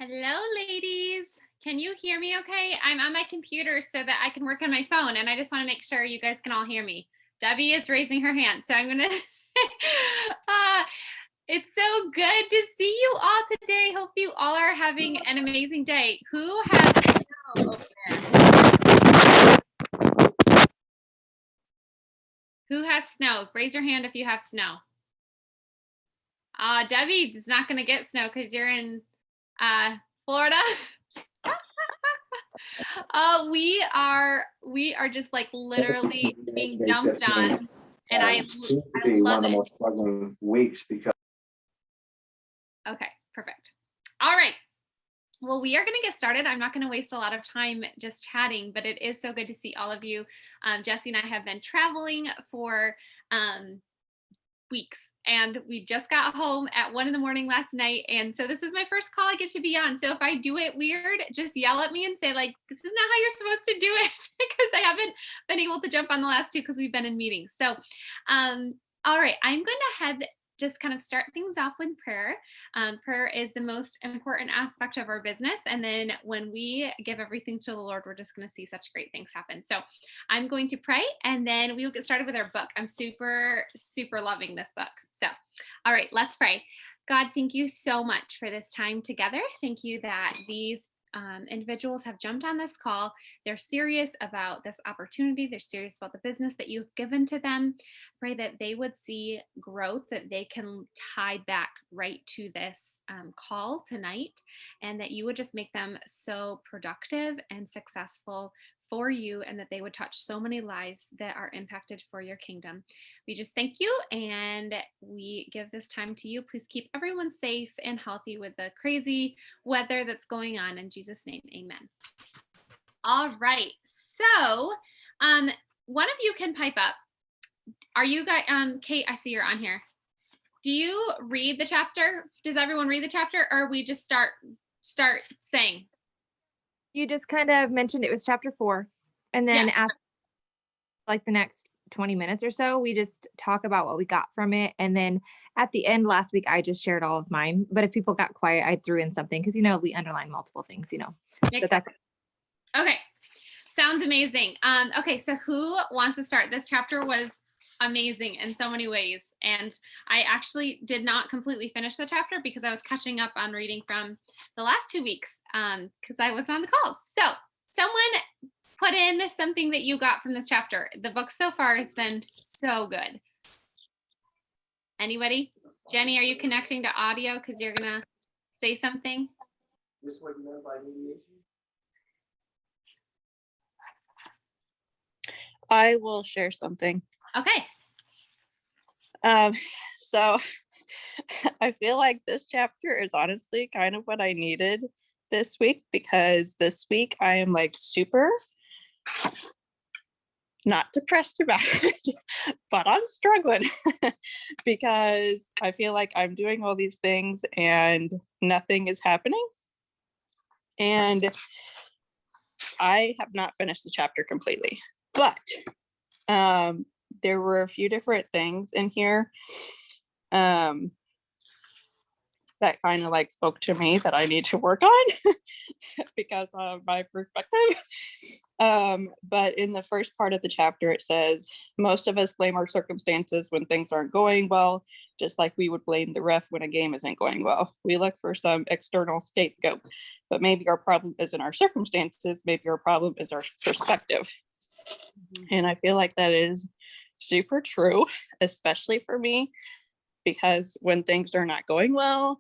Hello, ladies. Can you hear me okay? I'm on my computer so that I can work on my phone, and I just want to make sure you guys can all hear me. Debbie is raising her hand, so I'm going to. It's so good to see you all today. Hope you all are having an amazing day. Who has snow over there? Who has snow? Raise your hand if you have snow. Debbie is not going to get snow because you're in Florida. We are just like literally being dumped on, and I love one of the it. most struggling weeks because. Okay, perfect. All right. Well, we are going to get started. I'm not going to waste a lot of time just chatting, but it is so good to see all of you. Jesse and I have been traveling for weeks, and we just got home at 1 a.m. last night, and so this is my first call I get to be on. So if I do it weird, just yell at me and say, like, this is not how you're supposed to do it, because I haven't been able to jump on the last two because we've been in meetings. So all right, I'm going to just kind of start things off with prayer. Prayer is the most important aspect of our business. And then when we give everything to the Lord, we're just going to see such great things happen. So I'm going to pray, and then we will get started with our book. I'm super, super loving this book. So, all right, let's pray. God, thank you so much for this time together. Thank you that these individuals have jumped on this call. They're serious about this opportunity. They're serious about the business that you've given to them. Pray that they would see growth, that they can tie back right to this call tonight, and that you would just make them so productive and successful for you, and that they would touch so many lives that are impacted for your kingdom. We just thank you, and we give this time to you. Please keep everyone safe and healthy with the crazy weather that's going on. In Jesus' name, amen. All right. So one of you can pipe up. Are you guys, Kate, I see you're on here. Do you read the chapter? Does everyone read the chapter, or we just start saying? You just kind of mentioned it was chapter 4. And then after like the next 20 minutes or so, we just talk about what we got from it. And then at the end last week, I just shared all of mine. But if people got quiet, I threw in something because, we underline multiple things, So that's okay. Sounds amazing. Okay, so who wants to start? This chapter was amazing in so many ways. And I actually did not completely finish the chapter because I was catching up on reading from the last 2 weeks because I wasn't on the calls. So someone put in something that you got from this chapter. The book so far has been so good. Anybody? Jenny, are you connecting to audio because you're going to say something? This what you meant by mediation? I will share something. Okay. So I feel like this chapter is honestly kind of what I needed this week, because this week I am like super not depressed about it, but I'm struggling because I feel like I'm doing all these things and nothing is happening. And I have not finished the chapter completely, but there were a few different things in here that kind of like spoke to me that I need to work on because of my perspective. But in the first part of the chapter, it says, most of us blame our circumstances when things aren't going well, just like we would blame the ref when a game isn't going well. We look for some external scapegoat, but maybe our problem isn't our circumstances, maybe our problem is our perspective. And I feel like that is super true, especially for me, because when things are not going well,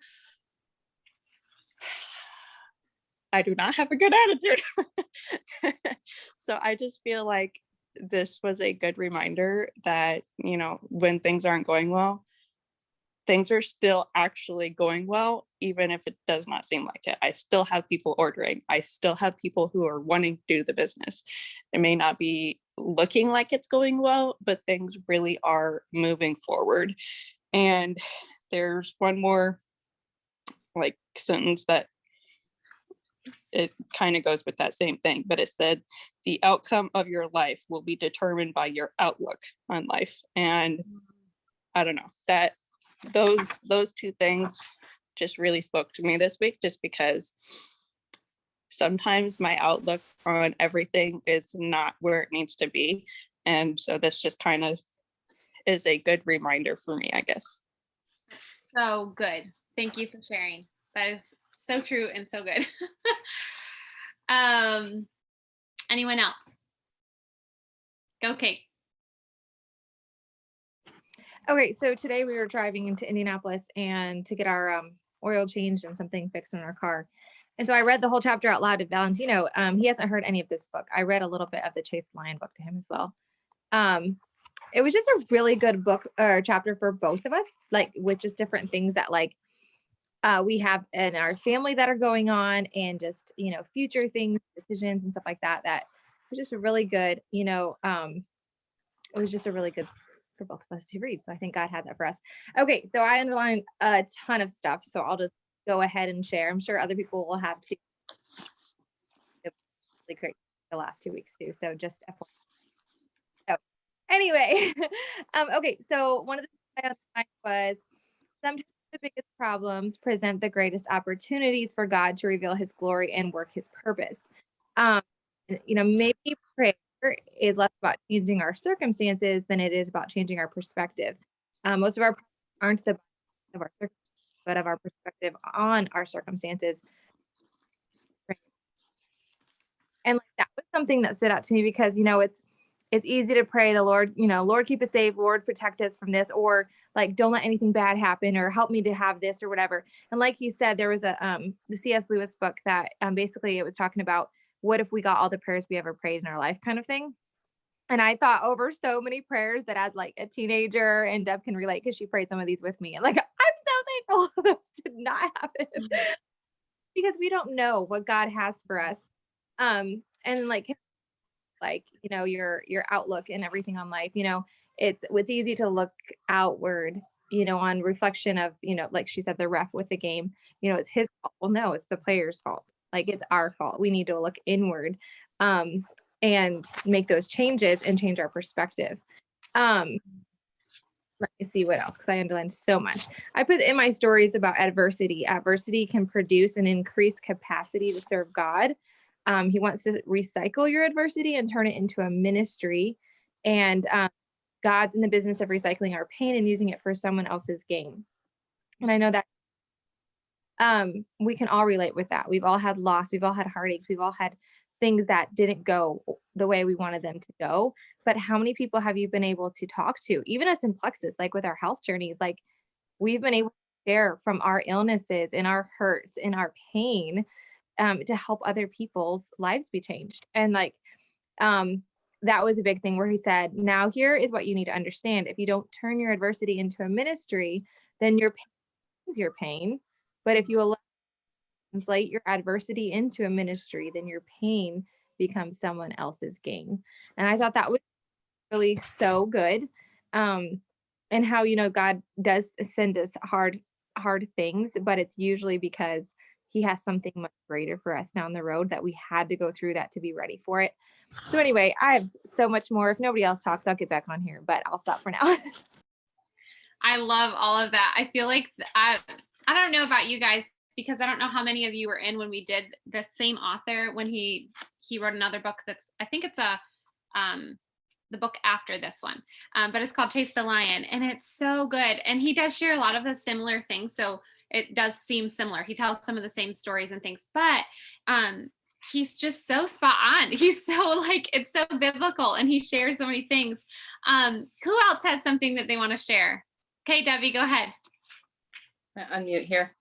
I do not have a good attitude. So I just feel like this was a good reminder that, when things aren't going well, things are still actually going well, even if it does not seem like it. I still have people ordering. I still have people who are wanting to do the business. It may not be looking like it's going well, but things really are moving forward. And there's one more like sentence that it kind of goes with that same thing, but it said, the outcome of your life will be determined by your outlook on life. And I don't know, that those two things just really spoke to me this week, just because sometimes my outlook on everything is not where it needs to be. And so this just kind of is a good reminder for me, I guess. So good. Thank you for sharing. That is so true and so good. Anyone else? Go, Kate. Okay, so today we were driving into Indianapolis and to get our oil changed and something fixed in our car. And so I read the whole chapter out loud to Valentino. He hasn't heard any of this book. I read a little bit of the Chase the Lion book to him as well. It was just a really good book or chapter for both of us, like with just different things that like we have in our family that are going on, and just, you know, future things, decisions and stuff like that. That was just a really good, you know, it was just a really good for both of us to read. So I think God had that for us. Okay, so I underlined a ton of stuff, so I'll just go ahead and share. I'm sure other people will have too. It was really great the last 2 weeks too. So just FYI. So anyway, okay, so one of the things I underlined was sometimes the biggest problems present the greatest opportunities for God to reveal his glory and work his purpose. You know, maybe prayer is less about changing our circumstances than it is about changing our perspective. Most of our problems aren't the of our circumstances, but of our perspective on our circumstances. And like that was something that stood out to me, because, you know, it's easy to pray the Lord, you know, Lord, keep us safe, Lord, protect us from this, or like, don't let anything bad happen, or help me to have this or whatever. And like he said, there was a the C.S. Lewis book that basically it was talking about what if we got all the prayers we ever prayed in our life kind of thing. And I thought over so many prayers that as like a teenager, and Deb can relate because she prayed some of these with me. And like, I'm so thankful those did not happen, because we don't know what God has for us. And like, you know, your outlook and everything on life, you know, it's easy to look outward, you know, on reflection of, you know, like she said, the ref with the game, you know, it's his fault. Well, no, it's the player's fault. Like, it's our fault. We need to look inward and make those changes and change our perspective. Let me see what else, because I underlined so much. I put in my stories about adversity. Adversity can produce an increased capacity to serve God. He wants to recycle your adversity and turn it into a ministry. And God's in the business of recycling our pain and using it for someone else's gain. And I know that we can all relate with that. We've all had loss. We've all had heartaches. We've all had things that didn't go the way we wanted them to go. But how many people have you been able to talk to? Even us in Plexus, like with our health journeys, like we've been able to share from our illnesses and our hurts and our pain to help other people's lives be changed. And like, that was a big thing where he said, now here is what you need to understand. If you don't turn your adversity into a ministry, then your pain is your pain. But if you allow translate your adversity into a ministry, then your pain becomes someone else's gain. And I thought that was really so good. And how, you know, God does send us hard things, but it's usually because he has something much greater for us down the road, that we had to go through that to be ready for it. So anyway, I have so much more. If nobody else talks, I'll get back on here, but I'll stop for now. I love all of that. I feel like I don't know about you guys, because I don't know how many of you were in when we did the same author when he wrote another book that's, I think it's the book after this one, but it's called Chase the Lion, and it's so good. And he does share a lot of the similar things, so it does seem similar. He tells some of the same stories and things, but he's just so spot on. He's so like, it's so biblical, and he shares so many things. Who else has something that they want to share? Okay, Debbie, go ahead. Unmute here.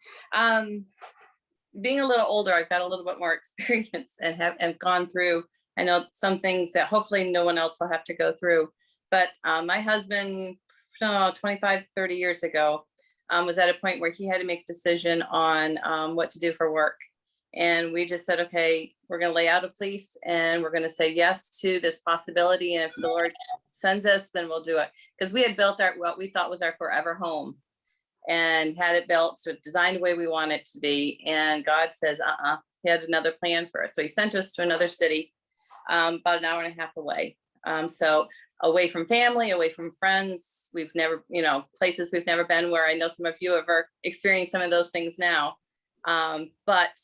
Being a little older, I've got a little bit more experience and have gone through, I know some things that hopefully no one else will have to go through. But my husband, 25, 30 years ago, was at a point where he had to make a decision on what to do for work. And we just said, okay, we're going to lay out a fleece and we're going to say yes to this possibility. And if the Lord sends us, then we'll do it. Because we had built what we thought was our forever home and had it built, so designed the way we want it to be. And God says, he had another plan for us. So he sent us to another city, about an hour and a half away. So away from family, away from friends. We've never, places we've never been, where I know some of you have experienced some of those things now. But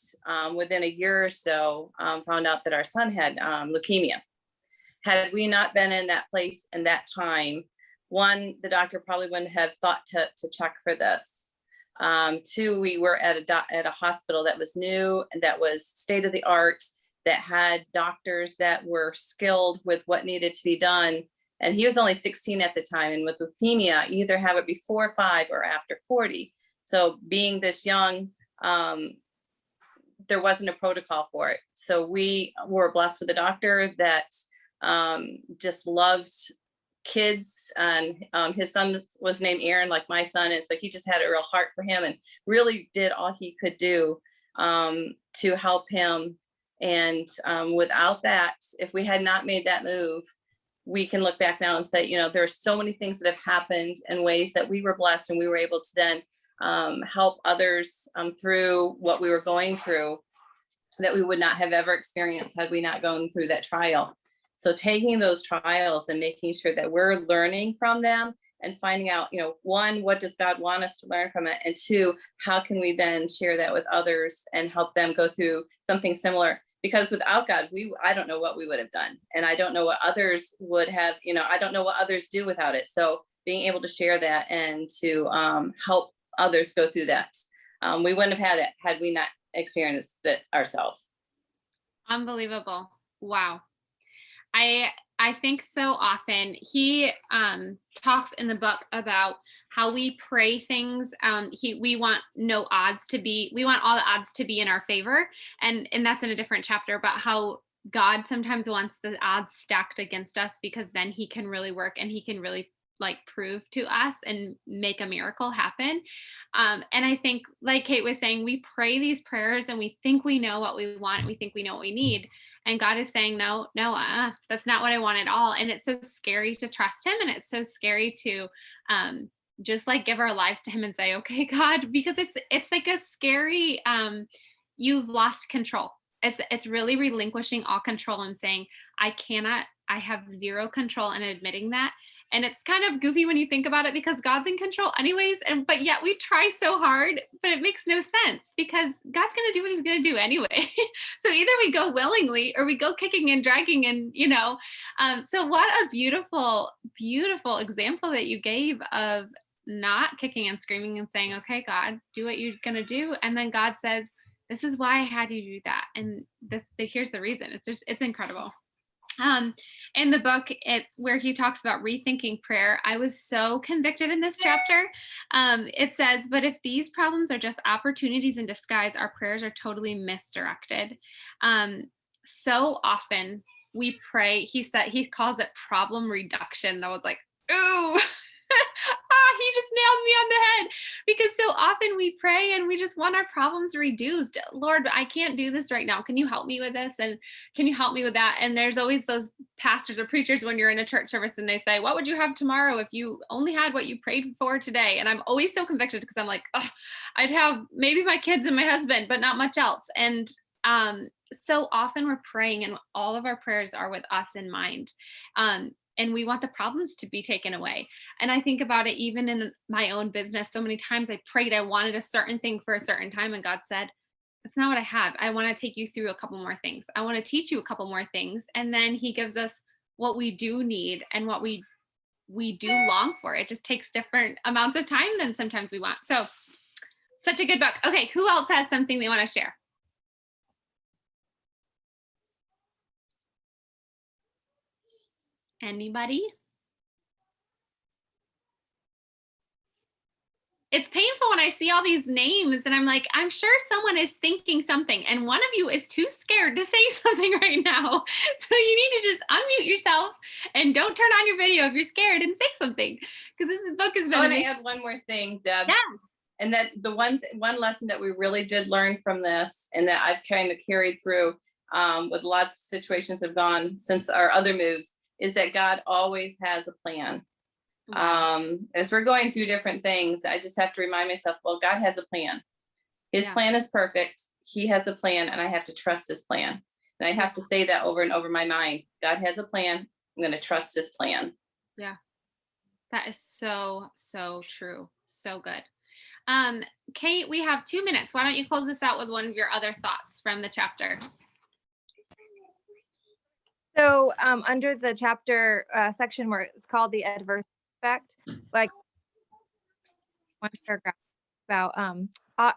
within a year or so, found out that our son had leukemia. Had we not been in that place and that time, one, the doctor probably wouldn't have thought to check for this. Two, we were at a hospital that was new and that was state of the art, that had doctors that were skilled with what needed to be done. And he was only 16 at the time. And with leukemia, you either have it before 5 or after 40. So being this young, there wasn't a protocol for it. So we were blessed with a doctor that just loved kids, and his son was named Aaron, like my son. And so he just had a real heart for him and really did all he could do to help him. And without that, if we had not made that move, we can look back now and say, there are so many things that have happened in ways that we were blessed, and we were able to then help others through what we were going through, that we would not have ever experienced had we not gone through that trial. So taking those trials and making sure that we're learning from them and finding out, one, what does God want us to learn from it? And two, how can we then share that with others and help them go through something similar? Because without God, I don't know what we would have done. And I don't know what others would have, I don't know what others do without it. So being able to share that and to help others go through that. We wouldn't have had it had we not experienced it ourselves. Unbelievable. Wow. I think so often he talks in the book about how we pray things. We want all the odds to be in our favor. And that's in a different chapter about how God sometimes wants the odds stacked against us, because then he can really work and he can really prove to us and make a miracle happen. And I think, like Kate was saying, we pray these prayers and we think we know what we want. We think we know what we need. And God is saying, no, that's not what I want at all. And it's so scary to trust him. And it's so scary to just give our lives to him and say, okay, God, because it's like a scary, you've lost control. It's really relinquishing all control and saying, I have zero control, and admitting that. And it's kind of goofy when you think about it, because God's in control anyways. But yet we try so hard, but it makes no sense, because God's going to do what he's going to do anyway. So either we go willingly or we go kicking and dragging, and, so what a beautiful, beautiful example that you gave of not kicking and screaming and saying, okay, God, do what you're going to do. And then God says, this is why I had you do that. And here's the reason. It's incredible. In the book, it's where he talks about rethinking prayer. I was so convicted in this chapter. It says, but if these problems are just opportunities in disguise, our prayers are totally misdirected. So often we pray, he calls it problem reduction. I was like, ooh, he just nailed me on the head, because so often we pray and we just want our problems reduced. Lord, I can't do this right now. Can you help me with this? And can you help me with that? And there's always those pastors or preachers when you're in a church service and they say, what would you have tomorrow if you only had what you prayed for today? And I'm always so convicted, because I'm like, I'd have maybe my kids and my husband, but not much else. And so often we're praying and all of our prayers are with us in mind. And we want the problems to be taken away. And I think about it even in my own business. So many times I prayed, I wanted a certain thing for a certain time. And God said, that's not what I have. I want to take you through a couple more things. I want to teach you a couple more things. And then he gives us what we do need and what we do long for. It just takes different amounts of time than sometimes we want. So such a good book. Okay, who else has something they want to share? Anybody? It's painful when I see all these names and I'm like, I'm sure someone is thinking something, and one of you is too scared to say something right now. So you need to just unmute yourself and don't turn on your video if you're scared, and say something, because this book has been I want to add one more thing, Deb. Yeah. And that the one lesson that we really did learn from this, and that I've kind of carried through with lots of situations have gone since our other moves, is that God always has a plan. As we're going through different things, I just have to remind myself, well, God has a plan. His plan is perfect. He has a plan, and I have to trust his plan. And I have to say that over and over in my mind. God has a plan. I'm going to trust his plan. Yeah. That is so, so true. So good. Kate, we have 2 minutes. Why don't you close this out with one of your other thoughts from the chapter? So under the chapter section where it's called the adverse effect, like one paragraph about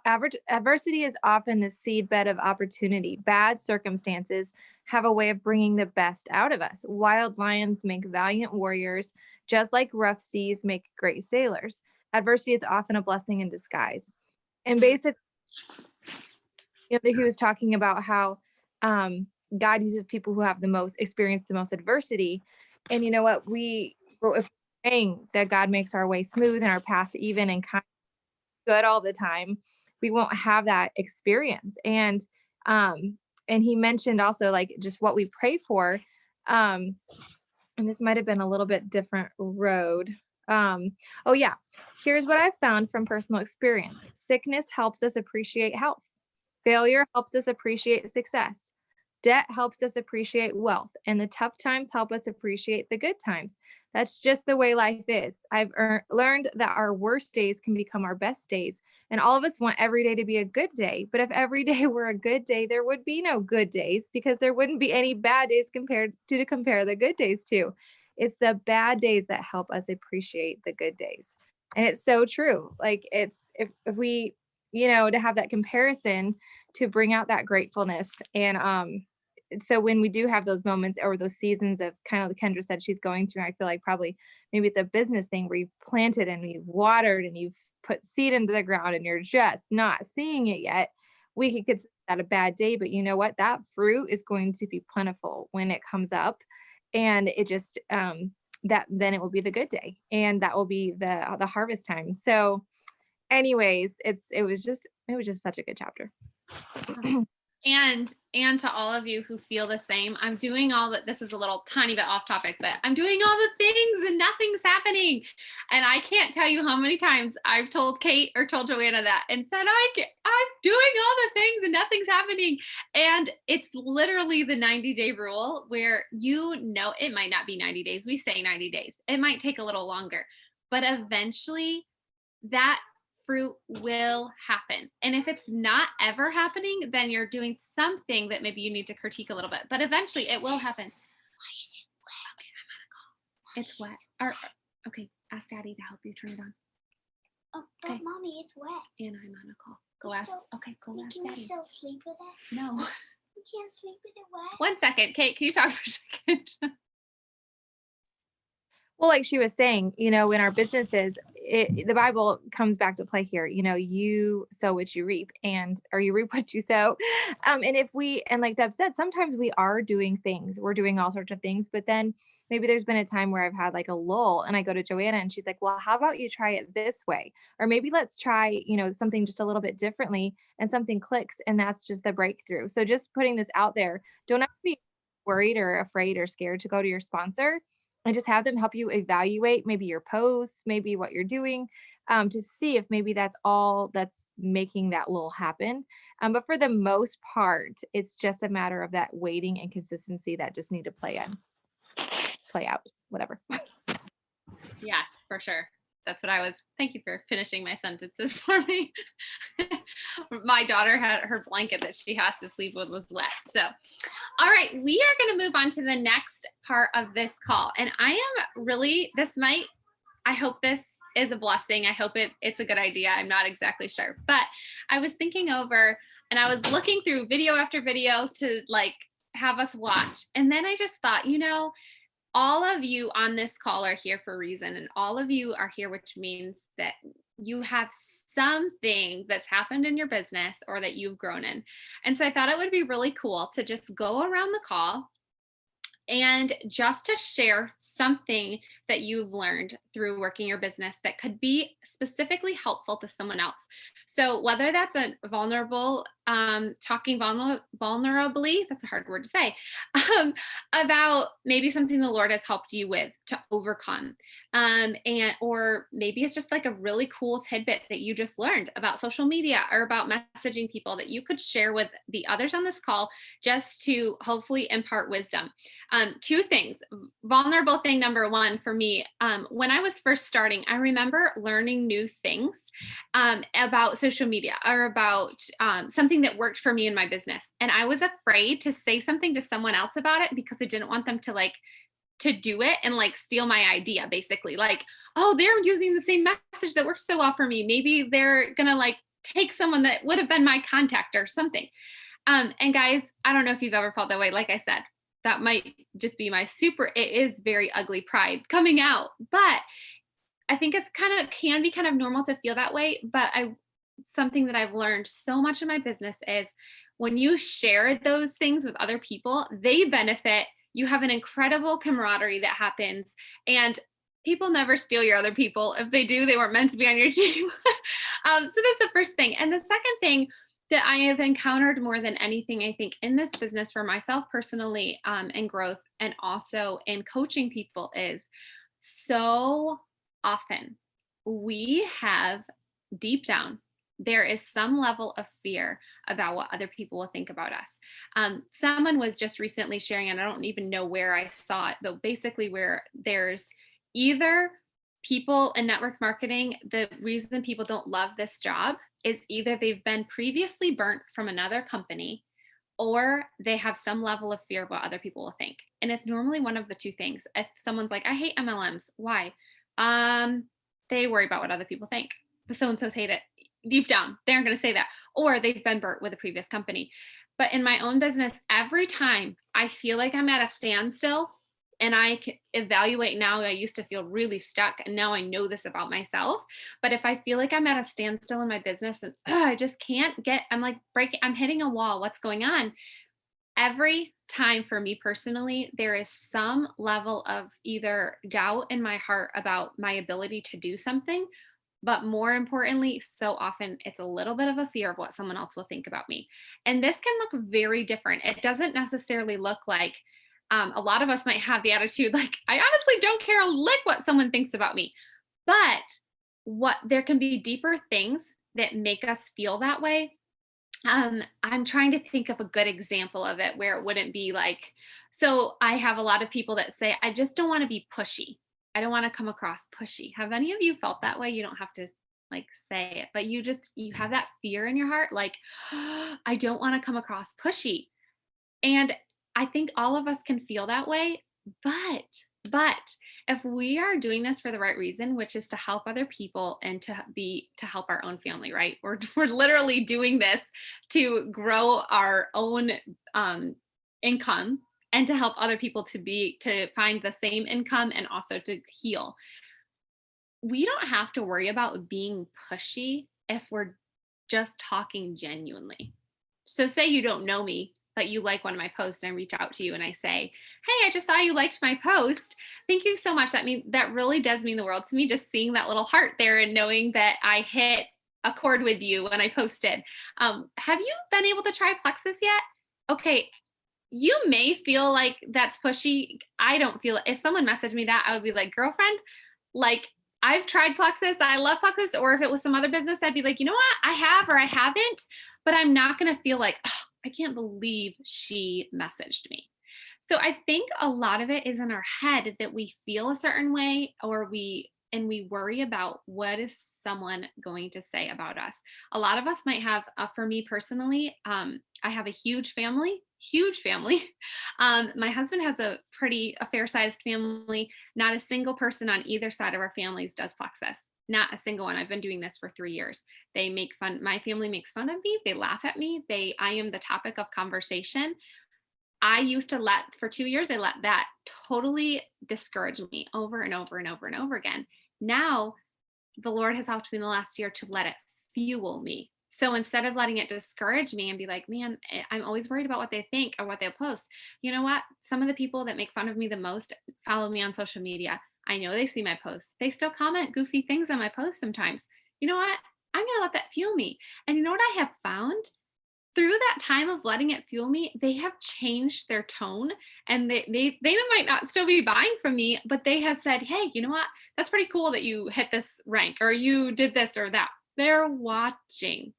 average adversity is often the seedbed of opportunity. Bad circumstances have a way of bringing the best out of us. Wild lions make valiant warriors, just like rough seas make great sailors. Adversity is often a blessing in disguise. And basically, he was talking about how God uses people who have the most experienced the most adversity. And you know what? If we're praying that God makes our way smooth and our path even and kind of good all the time, we won't have that experience. And he mentioned also like just what we pray for. And this might have been a little bit different road. Oh yeah, here's what I've found from personal experience. Sickness helps us appreciate health. Failure helps us appreciate success. Debt helps us appreciate wealth, and the tough times help us appreciate the good times. That's just the way life is. I've learned that our worst days can become our best days, and all of us want every day to be a good day. But if every day were a good day, there would be no good days because there wouldn't be any bad days to compare the good days to. It's the bad days that help us appreciate the good days. And it's so true. Like it's if we, to have that comparison to bring out that gratefulness. And so when we do have those moments or those seasons of kind of like Kendra said she's going through, I feel like probably maybe it's a business thing where you've planted and you've watered and you've put seed into the ground and you're just not seeing it yet. We could consider that a bad day, but you know what? That fruit is going to be plentiful when it comes up. And it just that then it will be the good day. And that will be the harvest time. So anyways, it was just such a good chapter. And to all of you who feel the same, I'm doing all that. This is a little tiny bit off topic, but I'm doing all the things and nothing's happening. And I can't tell you how many times I've told Kate or told Joanna that and said, I'm doing all the things and nothing's happening. And it's literally the 90-day rule where, it might not be 90 days. We say 90 days. It might take a little longer, but eventually that fruit will happen. And if it's not ever happening, then you're doing something that maybe you need to critique a little bit, but eventually it will happen. Why is it wet? Okay, I'm on a call. It's wet. Okay, ask Daddy to help you turn it on. Oh, but Okay. Mommy, it's wet. And I'm on a call. Go We ask. still- Okay, go ask Can we Daddy. still sleep with it? No. We can't sleep with it wet. 1 second. Kate, can you talk for a second? Well, like she was saying, in our businesses, the Bible comes back to play here. You sow what you reap, or you reap what you sow. And like Deb said, sometimes we are doing things. We're doing all sorts of things, but then maybe there's been a time where I've had like a lull, and I go to Joanna, and she's like, "Well, how about you try it this way, or maybe let's try, something just a little bit differently," and something clicks, and that's just the breakthrough. So just putting this out there, don't have to be worried or afraid or scared to go to your sponsor and just have them help you evaluate maybe your posts, maybe what you're doing, to see if maybe that's all that's making that lull happen. But for the most part, it's just a matter of that waiting and consistency that just need to play out, whatever. Yes, for sure. That's what thank you for finishing my sentences for me. My daughter had her blanket that she has to sleep with was wet. So, all right, we are going to move on to the next part of this call. And I hope this is a blessing. I hope it's a good idea. I'm not exactly sure, but I was thinking over and I was looking through video after video to like have us watch. And then I just thought, all of you on this call are here for a reason, and all of you are here, which means that you have something that's happened in your business or that you've grown in. And so I thought it would be really cool to just go around the call and just to share something that you've learned through working your business that could be specifically helpful to someone else. So whether that's a vulnerable talking vulnerably, that's a hard word to say, um, about maybe something the Lord has helped you with to overcome. And or maybe it's just like a really cool tidbit that you just learned about social media or about messaging people that you could share with the others on this call, just to hopefully impart wisdom. Two things. Vulnerable thing number one for me, when I was first starting, I remember learning new things about social media or about something that worked for me in my business. And I was afraid to say something to someone else about it because I didn't want them to to do it and like steal my idea, basically. Like, oh, they're using the same message that works so well for me. Maybe they're gonna like take someone that would have been my contact or something. And guys, I don't know if you've ever felt that way. Like I said, that might just be my it is very ugly pride coming out. But I think it's can be kind of normal to feel that way. But something that I've learned so much in my business is when you share those things with other people, they benefit. You have an incredible camaraderie that happens. And people never steal your other people. If they do, they weren't meant to be on your team. So that's the first thing. And the second thing that I have encountered more than anything, I think, in this business for myself personally, and growth, and also in coaching people, is so often we have deep down, there is some level of fear about what other people will think about us. Someone was just recently sharing, and I don't even know where I saw it, but basically where there's either people in network marketing, the reason people don't love this job is either they've been previously burnt from another company or they have some level of fear of what other people will think. And it's normally one of the two things. If someone's like, I hate MLMs, why? They worry about what other people think. The so-and-so's hate it. Deep down, they aren't going to say that. Or they've been burnt with a previous company. But in my own business, every time I feel like I'm at a standstill, and I can evaluate now, I used to feel really stuck, and now I know this about myself. But if I feel like I'm at a standstill in my business and I just can't I'm like I'm hitting a wall, what's going on? Every time for me personally, there is some level of either doubt in my heart about my ability to do something. But more importantly, so often it's a little bit of a fear of what someone else will think about me. And this can look very different. It doesn't necessarily look like a lot of us might have the attitude like, I honestly don't care a lick what someone thinks about me. But what there can be deeper things that make us feel that way. I'm trying to think of a good example of it where it wouldn't be like, so I have a lot of people that say, I just don't want to be pushy. I don't want to come across pushy. Have any of you felt that way? You don't have to like say it, but you have that fear in your heart, like, I don't want to come across pushy. And I think all of us can feel that way, but if we are doing this for the right reason, which is to help other people and to help our own family, right? We're literally doing this to grow our own income and to help other people to find the same income and also to heal. We don't have to worry about being pushy if we're just talking genuinely. So say you don't know me, but you like one of my posts and I reach out to you and I say, hey, I just saw you liked my post. Thank you so much. That really does mean the world to me, just seeing that little heart there and knowing that I hit a chord with you when I posted. Have you been able to try Plexus yet? Okay. You may feel like that's pushy. I don't feel it. If someone messaged me that, I would be like, girlfriend, like I've tried Plexus. I love Plexus. Or if it was some other business, I'd be like, you know what? I have or I haven't, but I'm not going to feel like, oh, I can't believe she messaged me. So I think a lot of it is in our head that we feel a certain way or we worry about what is someone going to say about us. A lot of us might have, for me personally, I have a huge family. My husband has a fair-sized family. Not a single person on either side of our families does Plexus. Not a single one. I've been doing this for 3 years. They make fun. My family makes fun of me. They laugh at me. I am the topic of conversation. I used to for 2 years, I let that totally discourage me over and over and over and over again. Now, the Lord has helped me in the last year to let it fuel me. So instead of letting it discourage me and be like, man, I'm always worried about what they think or what they'll post. You know what? Some of the people that make fun of me the most follow me on social media. I know they see my posts. They still comment goofy things on my posts sometimes. You know what? I'm going to let that fuel me. And you know what I have found? through that time of letting it fuel me, they have changed their tone, and they might not still be buying from me, but they have said, hey, you know what? That's pretty cool that you hit this rank or you did this or that. They're watching.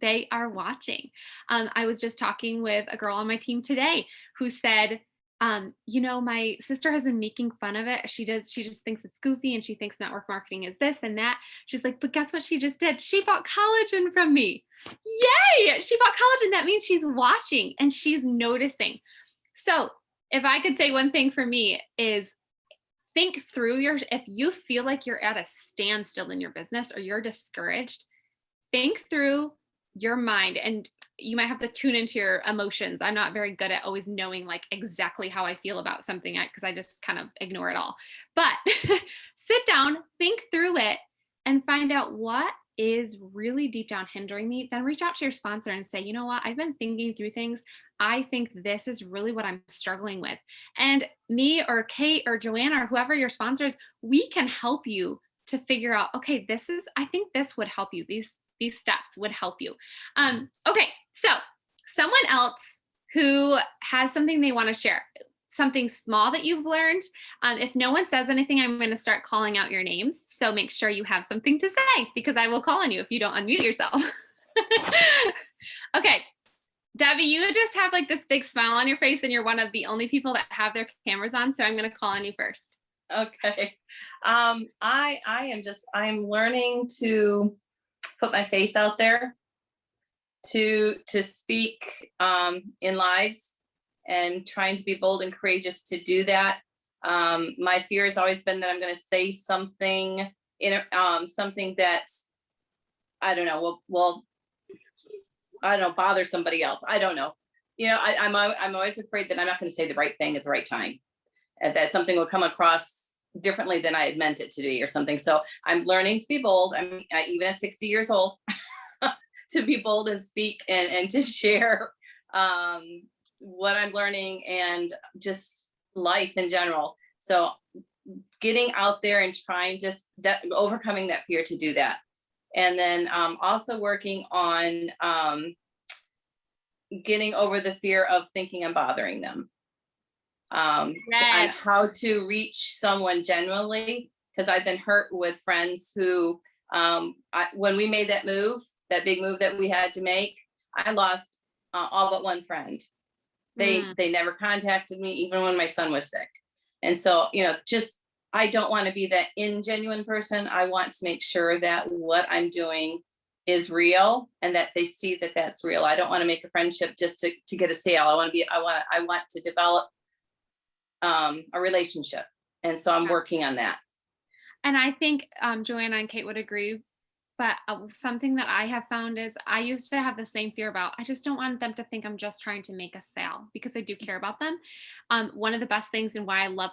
They are watching. I was just talking with a girl on my team today who said, my sister has been making fun of it. She just thinks it's goofy and she thinks network marketing is this and that. She's like, but guess what she just did? She bought collagen from me. Yay! She bought collagen. That means she's watching and she's noticing. So if I could say one thing for me is think through if you feel like you're at a standstill in your business or you're discouraged, think through your mind, and you might have to tune into your emotions. I'm not very good at always knowing like exactly how I feel about something because I just kind of ignore it all. But sit down, think through it, and find out what is really deep down hindering me. Then reach out to your sponsor and say, you know what, I've been thinking through things. I think this is really what I'm struggling with. And me or Kate or Joanna or whoever your sponsors, we can help you to figure out, okay, I think this would help you. These steps would help you. Okay, so someone else who has something they want to share, something small that you've learned. If no one says anything, I'm going to start calling out your names. So make sure you have something to say because I will call on you if you don't unmute yourself. Okay, Debbie, you just have like this big smile on your face and you're one of the only people that have their cameras on. So I'm going to call on you first. Okay. I'm learning to put my face out there to speak in lives and trying to be bold and courageous to do that. My fear has always been that I'm going to say something something that I don't know will I don't know, bother somebody else. I don't know. I'm always afraid that I'm not going to say the right thing at the right time, and that something will come across differently than I had meant it to be or something. So I'm learning to be bold. Even at 60 years old, to be bold and speak and to share what I'm learning and just life in general. So getting out there and trying overcoming that fear to do that. And then also working on getting over the fear of thinking I'm bothering them. On how to reach someone genuinely, because I've been hurt with friends who, when we made that big move that we had to make, I lost all but one friend. They never contacted me, even when my son was sick. And so, I don't want to be that ingenuine person. I want to make sure that what I'm doing is real and that they see that that's real. I don't want to make a friendship just to get a sale. I want to develop a relationship. And so I'm working on that. And I think Joanna and Kate would agree. But something that I have found is I used to have the same fear about, I just don't want them to think I'm just trying to make a sale because I do care about them. One of the best things and why I love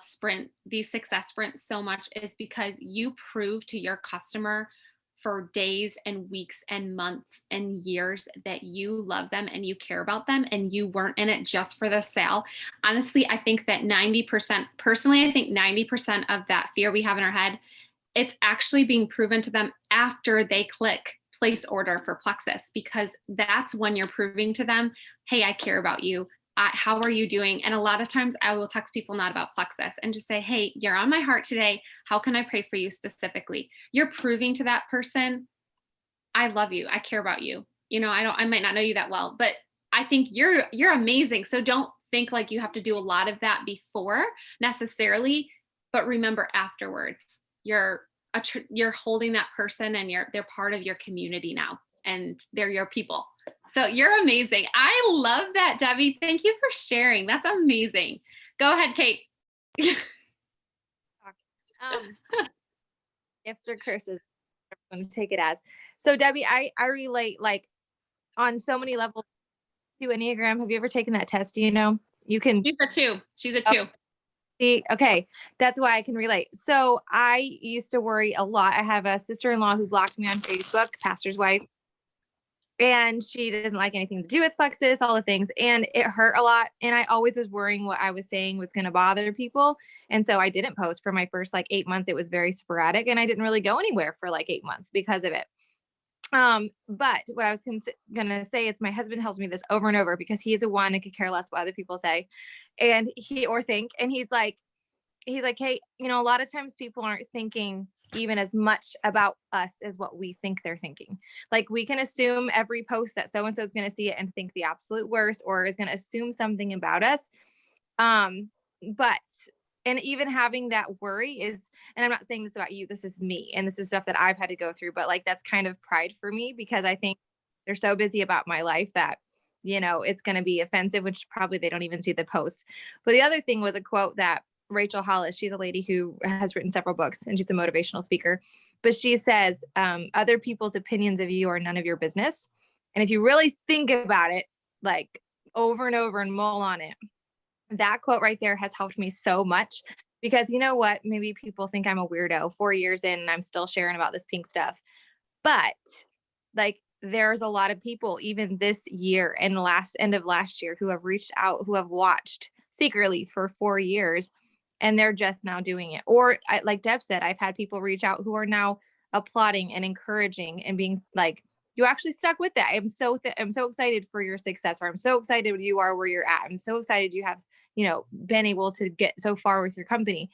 these success sprints so much is because you prove to your customer for days and weeks and months and years that you love them and you care about them and you weren't in it just for the sale. Honestly, I think that 90% of that fear we have in our head, it's actually being proven to them after they click place order for Plexus, because that's when you're proving to them, hey, I care about you. How are you doing? And a lot of times I will text people not about Plexus and just say, hey, you're on my heart today. How can I pray for you specifically? You're proving to that person, I love you. I care about you. I might not know you that well, but I think you're amazing. So don't think like you have to do a lot of that before necessarily, but remember afterwards, you're holding that person and they're part of your community now and they're your people. So you're amazing. I love that, Debbie. Thank you for sharing. That's amazing. Go ahead, Kate. Gifts or curses, I'm going to take it as. So Debbie, I relate like on so many levels to Enneagram. Have you ever taken that test? Do you know? You can. She's a 2. Okay, that's why I can relate. So I used to worry a lot. I have a sister-in-law who blocked me on Facebook, pastor's wife, and she doesn't like anything to do with Plexus, all the things, and it hurt a lot. And I always was worrying what I was saying was going to bother people, and so I didn't post for my first 8 months. It was very sporadic, and I didn't really go anywhere for 8 months because of it. But what I was gonna say is my husband tells me this over and over because he's a one and could care less what other people say and or think. And he's like, hey, a lot of times people aren't thinking even as much about us as what we think they're thinking. Like we can assume every post that so-and-so is going to see it and think the absolute worst, or is going to assume something about us. But, and even having that worry is, and I'm not saying this about you, this is me. And this is stuff that I've had to go through, but like, that's kind of pride for me because I think they're so busy about my life that, it's going to be offensive, which probably they don't even see the post. But the other thing was a quote that Rachel Hollis, she's a lady who has written several books and she's a motivational speaker, but she says, other people's opinions of you are none of your business. And if you really think about it, like over and over and mull on it, that quote right there has helped me so much because you know what? Maybe people think I'm a weirdo 4 years in and I'm still sharing about this pink stuff. But like, there's a lot of people even this year and end of last year who have reached out, who have watched secretly for 4 years and they're just now doing it. Or like Deb said, I've had people reach out who are now applauding and encouraging and being like, you actually stuck with that. I'm so excited for your success, or I'm so excited you are where you're at. I'm so excited you have, been able to get so far with your company.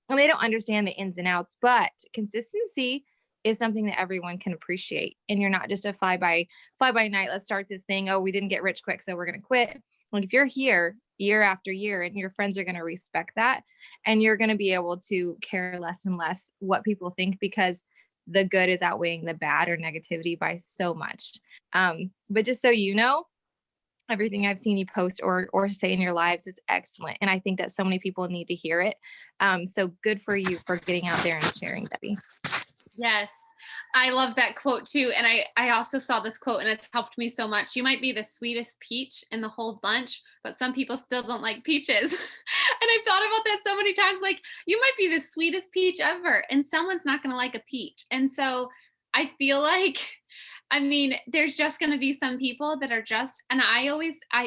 And they don't understand the ins and outs, but consistency is something that everyone can appreciate. And you're not just a fly by night. Let's start this thing. Oh, we didn't get rich quick, so we're going to quit. Like if you're here year after year and your friends are going to respect that, and you're going to be able to care less and less what people think because the good is outweighing the bad or negativity by so much. But just so you know, everything I've seen you post or say in your lives is excellent. And I think that so many people need to hear it. So good for you for getting out there and sharing, Debbie. Yes. I love that quote too. And I also saw this quote and it's helped me so much. You might be the sweetest peach in the whole bunch, but some people still don't like peaches. And I've thought about that so many times. Like you might be the sweetest peach ever and someone's not going to like a peach. And so I feel like, there's just going to be some people that are just, and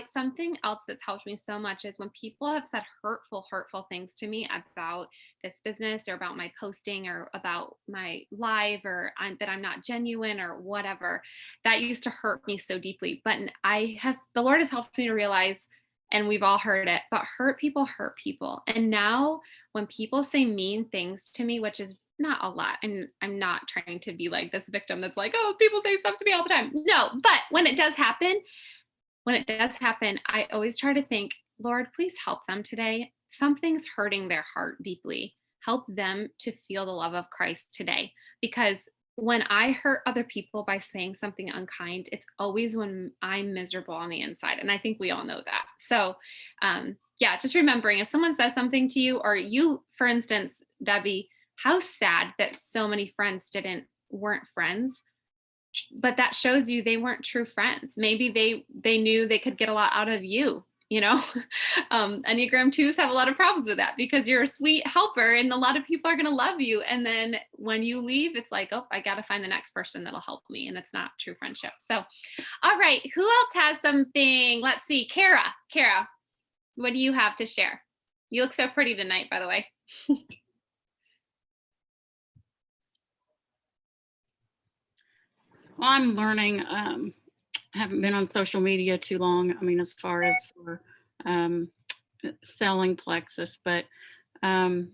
something else that's helped me so much is when people have said hurtful things to me about this business or about my posting or about my live or that I'm not genuine or whatever, that used to hurt me so deeply. But the Lord has helped me to realize, and we've all heard it, but hurt people. And now when people say mean things to me, which is not a lot, and I'm not trying to be like this victim that's like, oh, people say stuff to me all the time. No, but when it does happen, I always try to think, Lord, please help them today. Something's hurting their heart deeply. Help them to feel the love of Christ today. Because when I hurt other people by saying something unkind, it's always when I'm miserable on the inside. And I think we all know that. So just remembering if someone says something to you, or you, for instance, Debbie, how sad that so many friends weren't friends, but that shows you they weren't true friends. Maybe they knew they could get a lot out of you. Enneagram 2s have a lot of problems with that because you're a sweet helper and a lot of people are going to love you. And then when you leave, it's like, oh, I got to find the next person that'll help me. And it's not true friendship. So, all right. Who else has something? Let's see. Kara, what do you have to share? You look so pretty tonight, by the way. Well, I'm learning. I haven't been on social media too long. As far as for selling Plexus, but I'm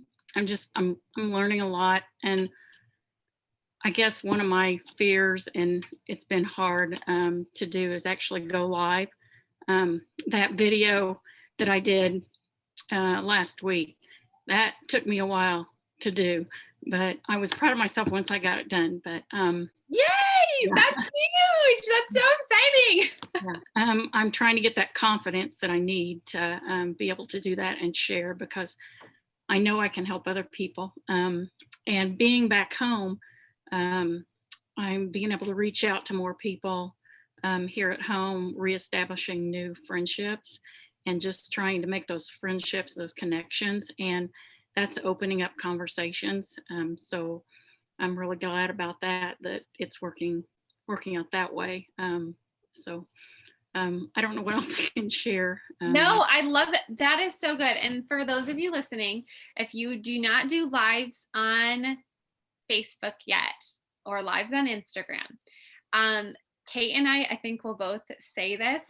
learning a lot. And I guess one of my fears, and it's been hard to do, is actually go live. That video that I did last week, that took me a while to do, but I was proud of myself once I got it done. But yay! Yeah. That's huge. That's so exciting. Yeah. I'm trying to get that confidence that I need to be able to do that and share, because I know I can help other people. And being back home, I'm being able to reach out to more people here at home, reestablishing new friendships and just trying to make those friendships, those connections. And that's opening up conversations. So I'm really glad about that it's working out that way. So I don't know what else I can share. No, I love that. That is so good. And for those of you listening, if you do not do lives on Facebook yet or lives on Instagram, Kate and I think we'll both say this.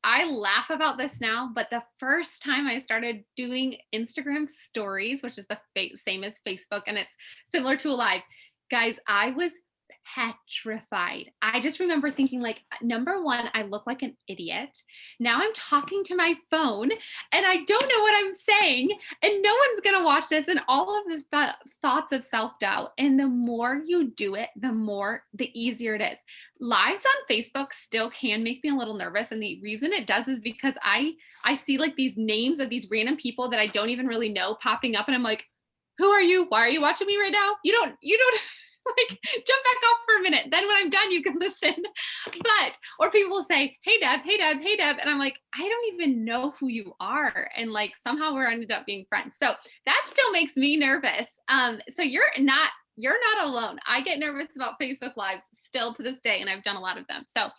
I laugh about this now, but the first time I started doing Instagram stories, which is the same as Facebook, and it's similar to a live, guys, I was petrified. I just remember thinking, like, number one, I look like an idiot. Now I'm talking to my phone and I don't know what I'm saying, and no one's going to watch this, and all of this thoughts of self-doubt. And the more you do it, the easier it is. Lives on Facebook still can make me a little nervous. And the reason it does is because I see like these names of these random people that I don't even really know popping up, and I'm like, who are you? Why are you watching me right now? You don't like, jump back off for a minute. Then when I'm done, you can listen. Or people will say, hey Deb, hey Deb, hey Deb. And I'm like, I don't even know who you are. And like, somehow we're ended up being friends. So that still makes me nervous. So you're not alone. I get nervous about Facebook Lives still to this day, and I've done a lot of them. So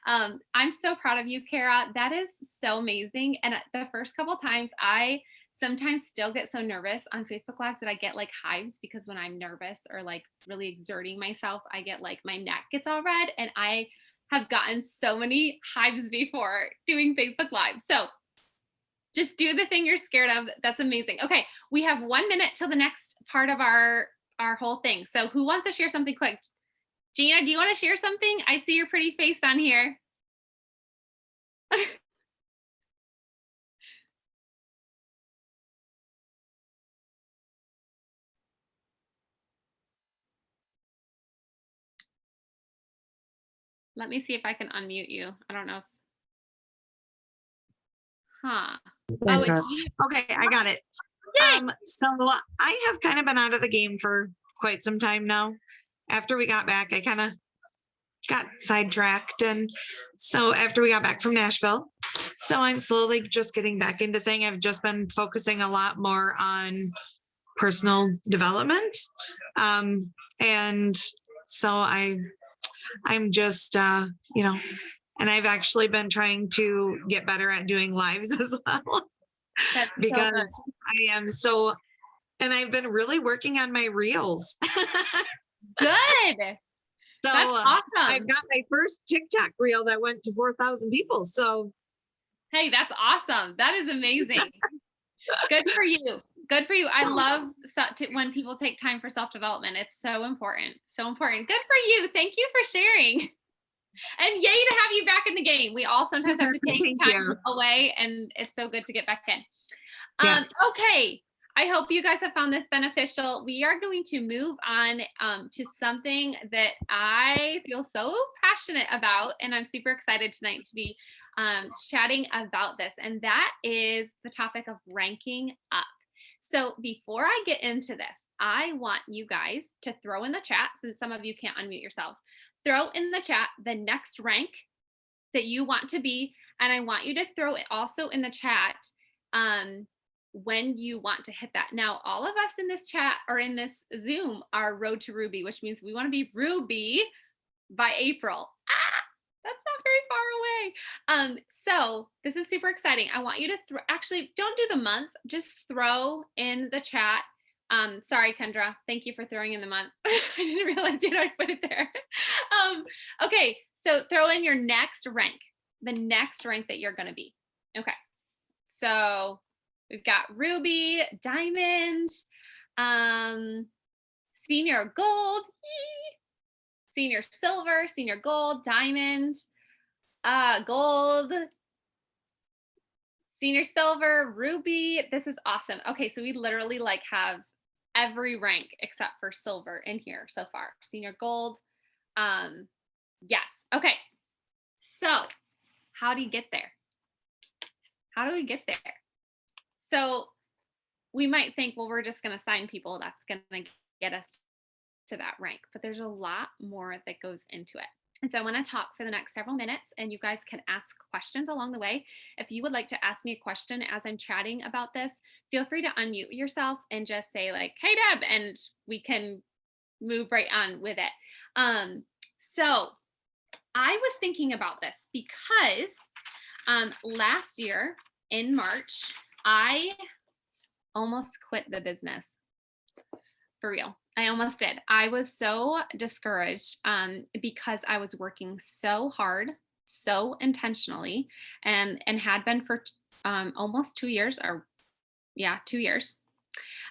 I'm so proud of you, Kara. That is so amazing. And the first couple of times, I sometimes still get so nervous on Facebook Lives that I get like hives, because when I'm nervous or like really exerting myself, I get like my neck gets all red, and I have gotten so many hives before doing Facebook Live. So just do the thing you're scared of. That's amazing. Okay, we have 1 minute till the next part of our whole thing. So who wants to share something quick? Gina, do you want to share something? I see your pretty face on here. Let me see if I can unmute you. I don't know if, Oh, it's you. Okay, I got it. Yay! So I have kind of been out of the game for quite some time now. After we got back, I kind of got sidetracked. And so after we got back from Nashville, so I'm slowly just getting back into thing. I've just been focusing a lot more on personal development. And so I'm just, and I've actually been trying to get better at doing lives as well. That's because so I am so, and I've been really working on my reels. good. So That's awesome. I've got my first TikTok reel that went to 4,000 people. So hey, that's awesome. That is amazing. Good for you. Good for you. I love when people take time for self-development. It's so important. So important. Good for you. Thank you for sharing. And yay to have you back in the game. We all sometimes have to take time away, and it's so good to get back in. Yes. Okay. I hope you guys have found this beneficial. We are going to move on to something that I feel so passionate about, and I'm super excited tonight to be chatting about this, and that is the topic of ranking up. So before I get into this, I want you guys to throw in the chat, since some of you can't unmute yourselves, throw in the chat the next rank that you want to be, and I want you to throw it also in the chat when you want to hit that. Now, all of us in this chat or in this Zoom are Road to Ruby, which means we want to be Ruby by April. That's not very far away. So this is super exciting. I want you to actually don't do the month, just throw in the chat. Sorry, Kendra. Thank you for throwing in the month. I didn't realize I'd put it there. Okay, so throw in your next rank, the next rank that you're going to be. Okay, so we've got Ruby, Diamond, Senior Gold, Senior Silver, Senior Gold, Diamond, Gold, Senior Silver, Ruby. This is awesome. Okay, so we literally like have every rank except for Silver in here so far. Senior Gold. Yes. Okay. So how do you get there? How do we get there? So we might think, well, we're just going to sign people. That's going to get us to that rank. But there's a lot more that goes into it. And so I want to talk for the next several minutes, and you guys can ask questions along the way. If you would like to ask me a question as I'm chatting about this, feel free to unmute yourself and just say like, hey, Deb, and we can move right on with it. So I was thinking about this because last year in March, I almost quit the business. For real. I almost did. I was so discouraged because I was working so hard, so intentionally, and had been for almost 2 years, or yeah, 2 years.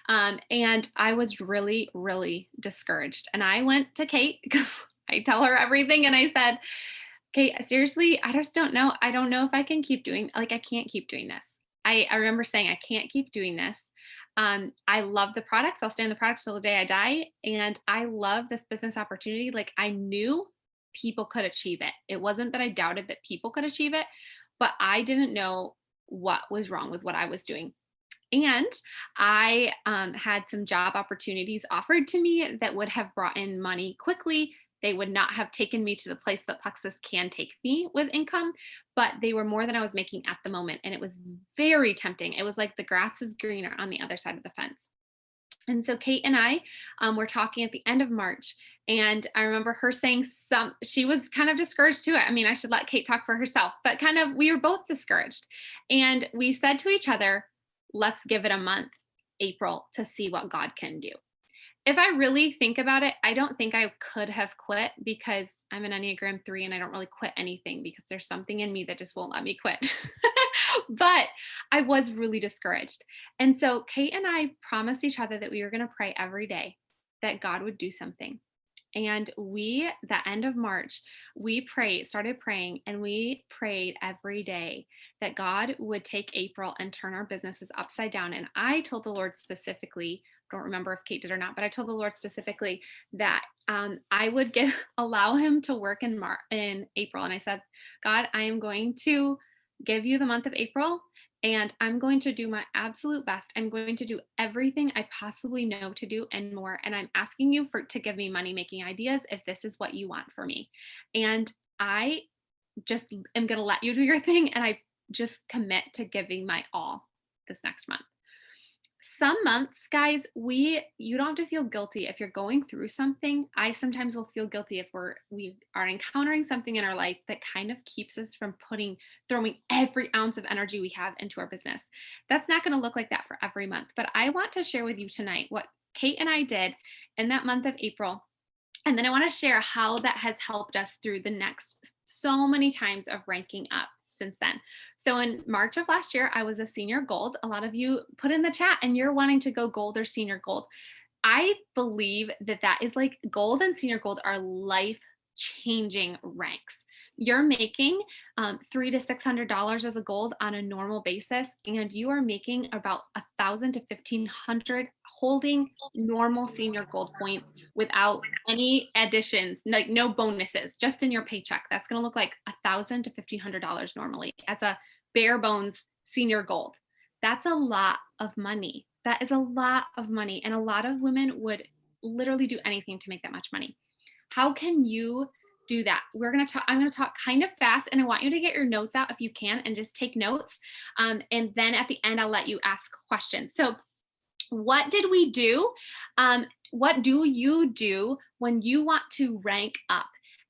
And I was really, really discouraged. And I went to Kate because I tell her everything, and I said, Kate, seriously, I just don't know. I don't know if I can keep doing, like, I can't keep doing this. I remember saying, I can't keep doing this. I love the products. I'll stay in the products till the day I die. And I love this business opportunity. Like, I knew people could achieve it. It wasn't that I doubted that people could achieve it, but I didn't know what was wrong with what I was doing. And I had some job opportunities offered to me that would have brought in money quickly. They would not have taken me to the place that Plexus can take me with income, but they were more than I was making at the moment. And it was very tempting. It was like the grass is greener on the other side of the fence. And so Kate and I were talking at the end of March, and I remember her saying she was kind of discouraged too. I mean, I should let Kate talk for herself, but kind of, we were both discouraged. And we said to each other, let's give it a month, April, to see what God can do. If I really think about it, I don't think I could have quit, because I'm an Enneagram 3 and I don't really quit anything because there's something in me that just won't let me quit. But I was really discouraged. And so Kate and I promised each other that we were going to pray every day that God would do something. And the end of March, we started praying, and we prayed every day that God would take April and turn our businesses upside down. And I told the Lord specifically, don't remember if Kate did or not, but I told the Lord specifically that I would allow him to work in April. And I said, God, I am going to give you the month of April, and I'm going to do my absolute best. I'm going to do everything I possibly know to do and more. And I'm asking you to give me money making ideas if this is what you want for me. And I just am going to let you do your thing. And I just commit to giving my all this next month. Some months, guys, you don't have to feel guilty if you're going through something. I sometimes will feel guilty if we are encountering something in our life that kind of keeps us from throwing every ounce of energy we have into our business. That's not going to look like that for every month, but I want to share with you tonight what Kate and I did in that month of April. And then I want to share how that has helped us through the next so many times of ranking up since then. So in March of last year, I was a senior gold. A lot of you put in the chat and you're wanting to go gold or senior gold. I believe that is like, gold and senior gold are life-changing ranks. You're making $300 to $600 as a gold on a normal basis, and you are making about $1,000 to $1,500 holding normal senior gold points without any additions, like no bonuses, just in your paycheck. That's going to look like $1,000 to $1,500 normally as a bare bones senior gold. That's a lot of money. That is a lot of money, and a lot of women would literally do anything to make that much money. How can you do that? I'm going to talk kind of fast, and I want you to get your notes out if you can and just take notes. And then at the end, I'll let you ask questions. So what did we do? What do you do when you want to rank up?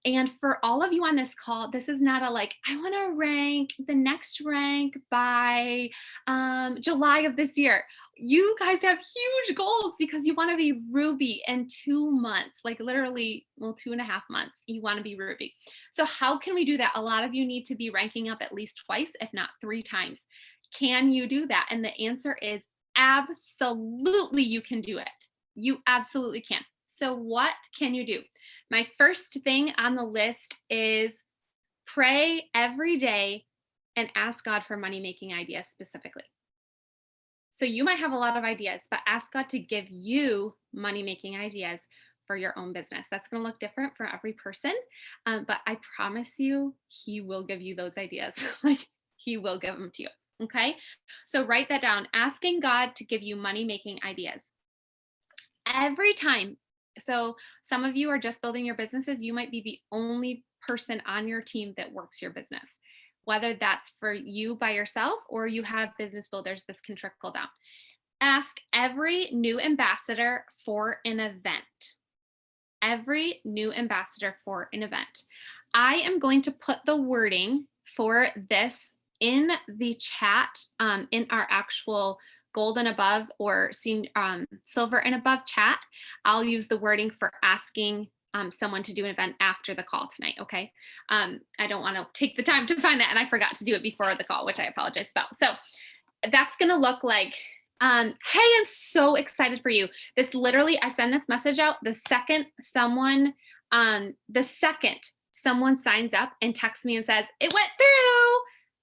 And for all of you on this call, this is not I want to rank the next rank by July of this year. You guys have huge goals because you want to be Ruby in 2 months, like literally, 2.5 months, you want to be Ruby. So how can we do that? A lot of you need to be ranking up at least twice, if not 3 times. Can you do that? And the answer is absolutely, you can do it. You absolutely can. So what can you do? My first thing on the list is pray every day and ask God for money-making ideas specifically. So you might have a lot of ideas, but ask God to give you money-making ideas for your own business. That's going to look different for every person, but I promise you, he will give you those ideas. He will give them to you. Okay? So write that down. Asking God to give you money-making ideas. Every time. So some of you are just building your businesses. You might be the only person on your team that works your business, whether that's for you by yourself or you have business builders. This can trickle down. Ask every new ambassador for an event. Every new ambassador for an event. I am going to put the wording for this in the chat, in our actual gold and above or silver and above chat, I'll use the wording for asking someone to do an event after the call tonight. Okay. I don't want to take the time to find that. And I forgot to do it before the call, which I apologize about. So that's going to look like, hey, I'm so excited for you. This literally, I send this message out the second someone signs up and texts me and says, it went through,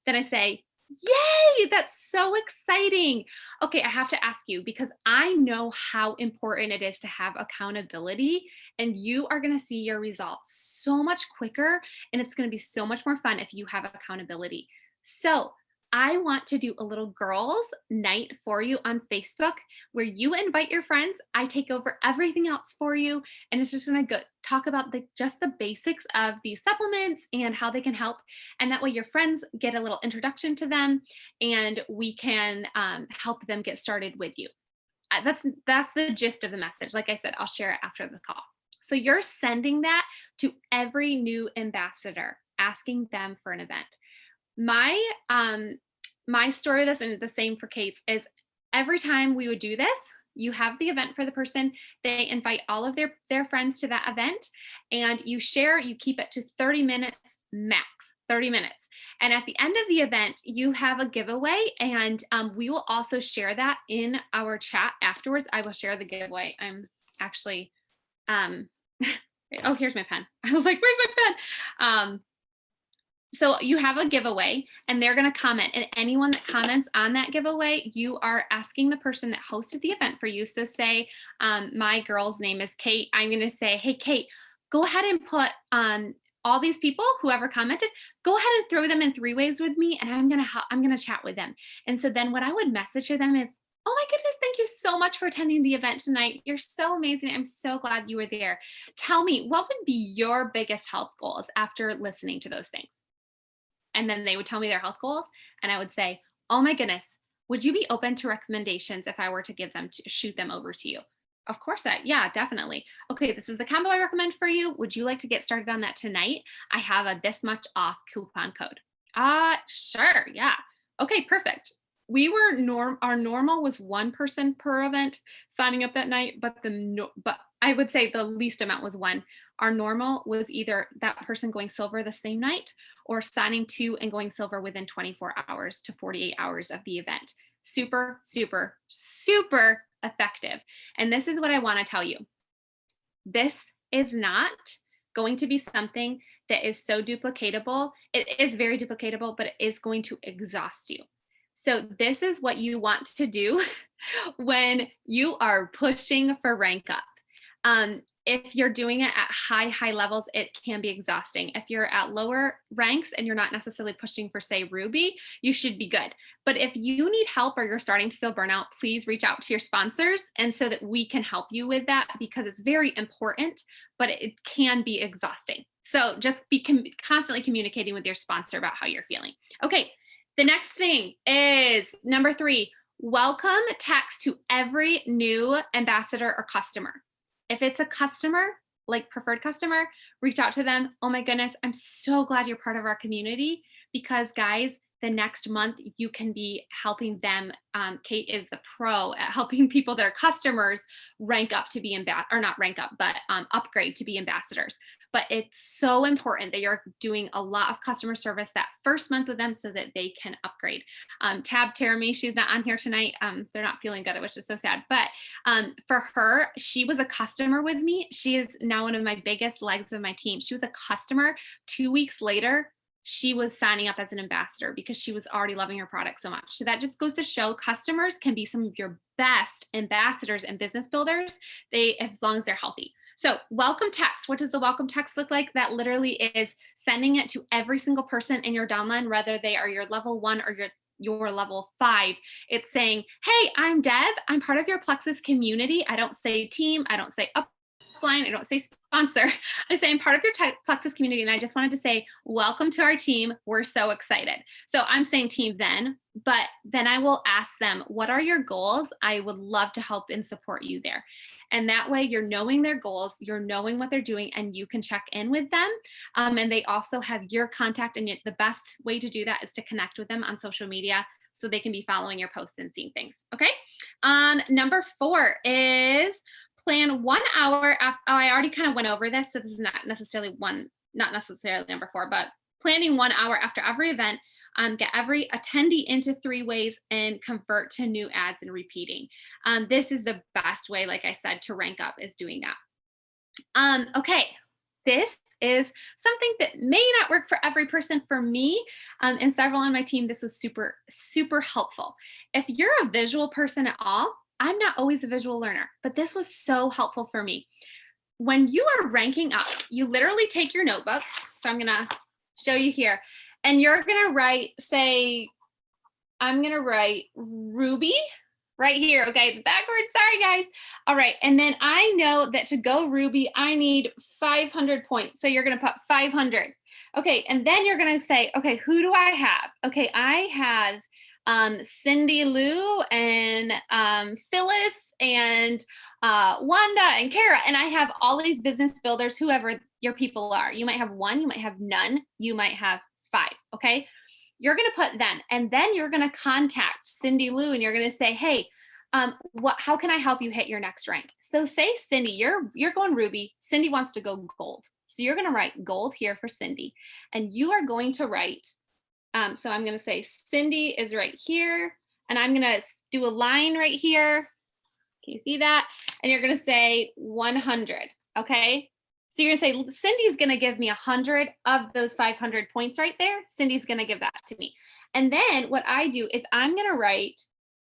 then I say, yay, that's so exciting. Okay, I have to ask you because I know how important it is to have accountability, and you are going to see your results so much quicker, and it's going to be so much more fun if you have accountability. So I want to do a little girls' night for you on Facebook where you invite your friends. I take over everything else for you. And it's just going to talk about just the basics of these supplements and how they can help. And that way your friends get a little introduction to them and we can help them get started with you. That's the gist of the message. Like I said, I'll share it after the call. So you're sending that to every new ambassador, asking them for an event. My story with this, and the same for Kate's, is every time we would do this, you have the event for the person, they invite all of their friends to that event, and you keep it to 30 minutes max, 30 minutes. And at the end of the event, you have a giveaway, and we will also share that in our chat afterwards. I will share the giveaway. I'm actually, oh, here's my pen. I was like, where's my pen? So you have a giveaway and they're going to comment, and anyone that comments on that giveaway, you are asking the person that hosted the event for you. So say my girl's name is Kate. I'm going to say, hey, Kate, go ahead and put all these people, whoever commented, go ahead and throw them in 3 ways with me. And I'm going to chat with them. And so then what I would message to them is, oh my goodness, thank you so much for attending the event tonight. You're so amazing. I'm so glad you were there. Tell me, what would be your biggest health goals after listening to those things? And then they would tell me their health goals. And I would say, oh my goodness, would you be open to recommendations if I were to shoot them over to you? Of course, yeah, definitely. Okay, this is the combo I recommend for you. Would you like to get started on that tonight? I have a this much off coupon code. Sure, yeah. Okay, perfect. Our normal was 1 person per event signing up that night, but I would say the least amount was 1. Our normal was either that person going silver the same night or signing 2 and going silver within 24 hours to 48 hours of the event. Super, super, super effective. And this is what I want to tell you. This is not going to be something that is so duplicatable. It is very duplicatable, but it is going to exhaust you. So this is what you want to do when you are pushing for rank up. If you're doing it at high levels, it can be exhausting. If you're at lower ranks and you're not necessarily pushing for, say, Ruby, you should be good. But if you need help or you're starting to feel burnout, please reach out to your sponsors, and so that we can help you with that, because it's very important, but it can be exhausting. So just be constantly communicating with your sponsor about how you're feeling. Okay, the next thing is number 3, welcome text to every new ambassador or customer. If it's a customer, like preferred customer, reach out to them. Oh my goodness, I'm so glad you're part of our community, because guys, the next month you can be helping them. Kate is the pro at helping people that are customers rank up to be upgrade to be ambassadors. But it's so important that you're doing a lot of customer service that first month with them so that they can upgrade. Tab Terami, she's not on here tonight. They're not feeling good, which is so sad. But for her, she was a customer with me. She is now one of my biggest legs of my team. She was a customer. 2 weeks later, she was signing up as an ambassador because she was already loving her product so much. So that just goes to show customers can be some of your best ambassadors and business builders, as long as they're healthy. So welcome text. What does the welcome text look like? That literally is sending it to every single person in your downline, whether they are your level 1 or your level 5. It's saying, hey, I'm Deb. I'm part of your Plexus community. I don't say team. I don't say upline. I don't say sponsor. I say I'm part of your Plexus community. And I just wanted to say, welcome to our team. We're so excited. So I'm saying team then, but then I will ask them, what are your goals? I would love to help and support you there. And that way you're knowing their goals, you're knowing what they're doing, and you can check in with them. And they also have your contact, and the best way to do that is to connect with them on social media. so they can be following your posts and seeing things. Okay. Number 4 is plan 1 hour after. Oh, I already kind of went over this, so this is not necessarily number 4, but planning 1 hour after every event. Get every attendee into 3 ways and convert to new ads and repeating. This is the best way, like I said, to rank up, is doing that. Okay, this is something that may not work for every person. For me and several on my team, this was super, super helpful. If you're a visual person at all, I'm not always a visual learner, but this was so helpful for me. When you are ranking up, you literally take your notebook. So I'm gonna show you here, and you're gonna write, say, I'm gonna write Ruby right here. Okay, it's backwards. Sorry, guys. All right, and then I know that to go Ruby, I need 500 points. So you're gonna put 500. Okay, and then you're gonna say, okay, who do I have? Okay, I have Cindy Lou and Phyllis and Wanda and Kara, and I have all these business builders, whoever your people are. You might have 1, you might have none, you might have 5. Okay, you're going to put them, and then you're going to contact Cindy Lou, and you're going to say, hey, how can I help you hit your next rank? So say Cindy, you're going Ruby, Cindy wants to go gold, so you're going to write gold here for Cindy, and you are going to write. So I'm going to say Cindy is right here, and I'm going to do a line right here. Can you see that? And you're going to say 100. Okay. So you're going to say Cindy's going to give me 100 of those 500 points right there. Cindy's going to give that to me. And then what I do is I'm going to write